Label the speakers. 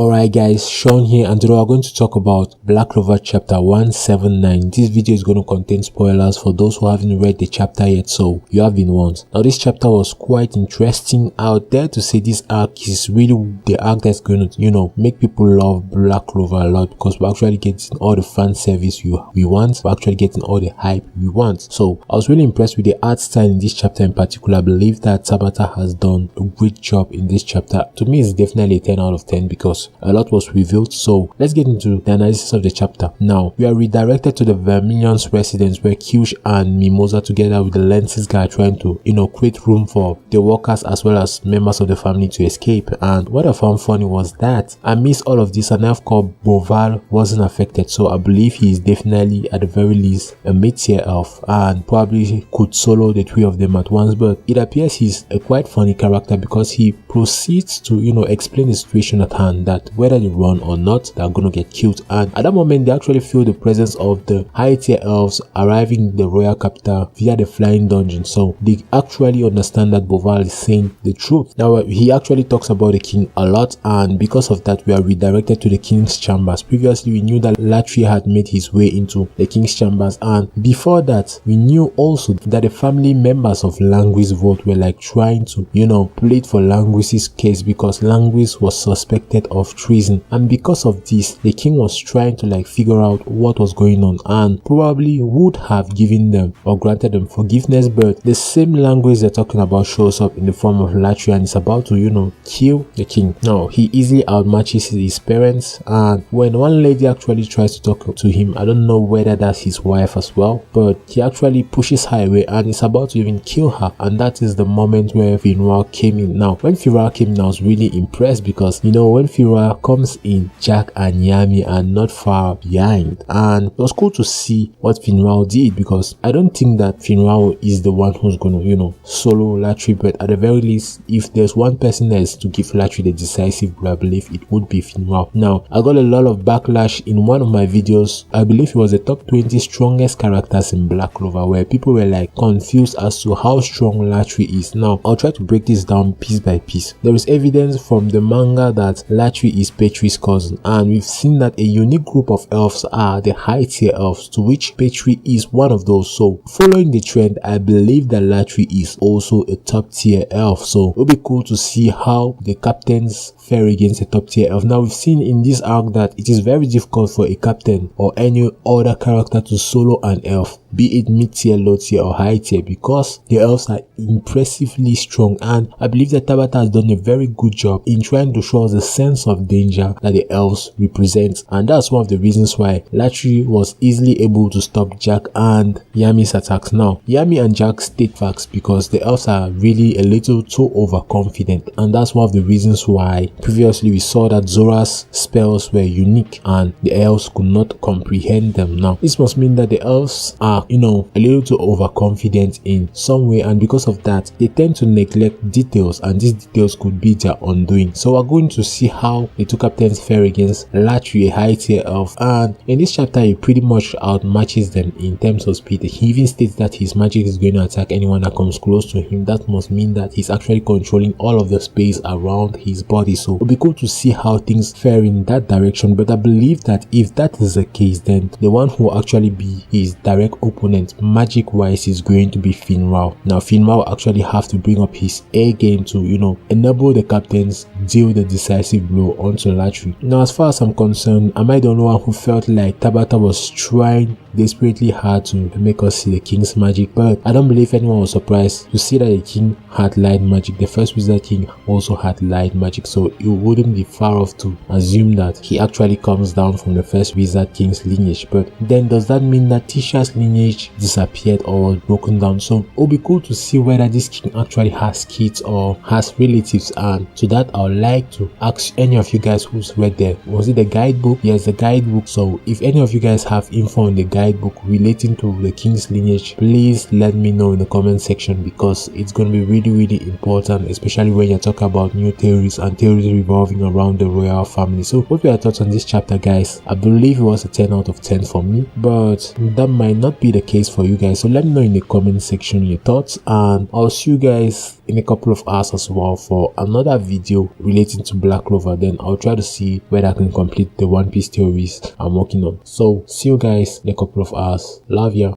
Speaker 1: Alright guys, Sean here, and today we're going to talk about Black Clover Chapter 179. This video is going to contain spoilers for those who haven't read the chapter yet, so you have been warned. Now this chapter was quite interesting. I would dare to say this arc is really the arc that's going to, make people love Black Clover a lot, because we're actually getting all the fan service we want. We're actually getting all the hype we want. So I was really impressed with the art style in this chapter in particular. I believe that Tabata has done a great job in this chapter. To me, it's definitely a 10 out of 10 because a lot was revealed. So let's get into the analysis of the chapter. Now we are redirected to the Vermilion's residence, where Kyush and Mimosa, together with the Lenses guy, are trying to create room for the workers as well as members of the family to escape. And what I found funny was that amidst all of this, an elf called Boval wasn't affected. So I believe he is definitely at the very least a mid-tier elf and probably could solo the three of them at once. But it appears he's a quite funny character because he proceeds to explain the situation at hand, that whether they run or not, they're gonna get killed. And at that moment, they actually feel the presence of the high tier elves arriving in the royal capital via the flying dungeon. So they actually understand that Boval is saying the truth. Now he actually talks about the king a lot, and because of that, we are redirected to the king's chambers. Previously, we knew that Ratri had made his way into the king's chambers, and before that, we knew also that the family members of Languis Vault were trying to plead for Languis's case, because Languis was suspected of treason, and because of this, the king was trying to figure out what was going on, and probably would have given them or granted them forgiveness. But the same Languis they're talking about shows up in the form of Ratri and is about to kill the king. Now he easily outmatches his parents, and when one lady actually tries to talk to him, I don't know whether that's his wife as well, but he actually pushes her away and is about to even kill her. And that is the moment where Finral came in. Now when Finral came in, I was really impressed because when Finral comes in, Jack and Yami are not far behind, and it was cool to see what Finral did, because I don't think that Finral is the one who's gonna solo Ratri, but at the very least, if there's one person that is to give Ratri the decisive blow, I believe it would be Finral. Now I got a lot of backlash in one of my videos. I believe it was the top 20 strongest characters in Black Clover, where people were confused as to how strong Ratri is. Now I'll try to break this down piece by piece. There is evidence from the manga that Ratri is Petri's cousin, and we've seen that a unique group of elves are the high tier elves, to which Petri is one of those. So following the trend, I believe that Ratri is also a top tier elf. So it'll be cool to see how the captains fare against a top tier elf. Now we've seen in this arc that it is very difficult for a captain or any other character to solo an elf, be it mid tier, low tier or high tier, because the elves are impressively strong. And I believe that Tabata has done a very good job in trying to show us the sense of danger that the elves represent, and that's one of the reasons why Ratri was easily able to stop Jack and Yami's attacks. Now Yami and Jack state facts because the elves are really a little too overconfident, and that's one of the reasons why previously we saw that Zora's spells were unique and the elves could not comprehend them. Now this must mean that the elves are a little too overconfident in some way, and because of that they tend to neglect details, and these details could be their undoing. So we're going to see how the two captains fare against Ratri, a high tier elf, and in this chapter he pretty much outmatches them in terms of speed. He even states that his magic is going to attack anyone that comes close to him. That must mean that he's actually controlling all of the space around his body. So it'll be cool to see how things fare in that direction. But I believe that if that is the case, then the one who will actually be his direct opponent magic wise is going to be Finral. Now Finral will actually have to bring up his A game to enable the captains deal the decisive blow onto Ratri. Now as far as I'm concerned, am I the only one who felt like Tabata was trying desperately hard to make us see the king's magic? But I don't believe anyone was surprised to see that the king had light magic. The first wizard king also had light magic, so it wouldn't be far off to assume that he actually comes down from the first wizard king's lineage. But then does that mean that Tisha's lineage disappeared or was broken down? So it'll be cool to see whether this king actually has kids or has relatives, and to that I would like to ask any of you guys who's read was it the guidebook? Yes, the guidebook. So if any of you guys have info on the guidebook relating to the king's lineage, please let me know in the comment section, because it's going to be really important, especially when you're talking about new theories and theories revolving around the royal family. So what were your thoughts on this chapter, guys? I believe it was a 10 out of 10 for me, but that might not be the case for you guys. So let me know in the comment section your thoughts, and I'll see you guys in a couple of hours as well for another video relating to Black Clover, then I'll try to see whether I can complete the One Piece theories I'm working on. So see you guys in a couple of hours. Love ya.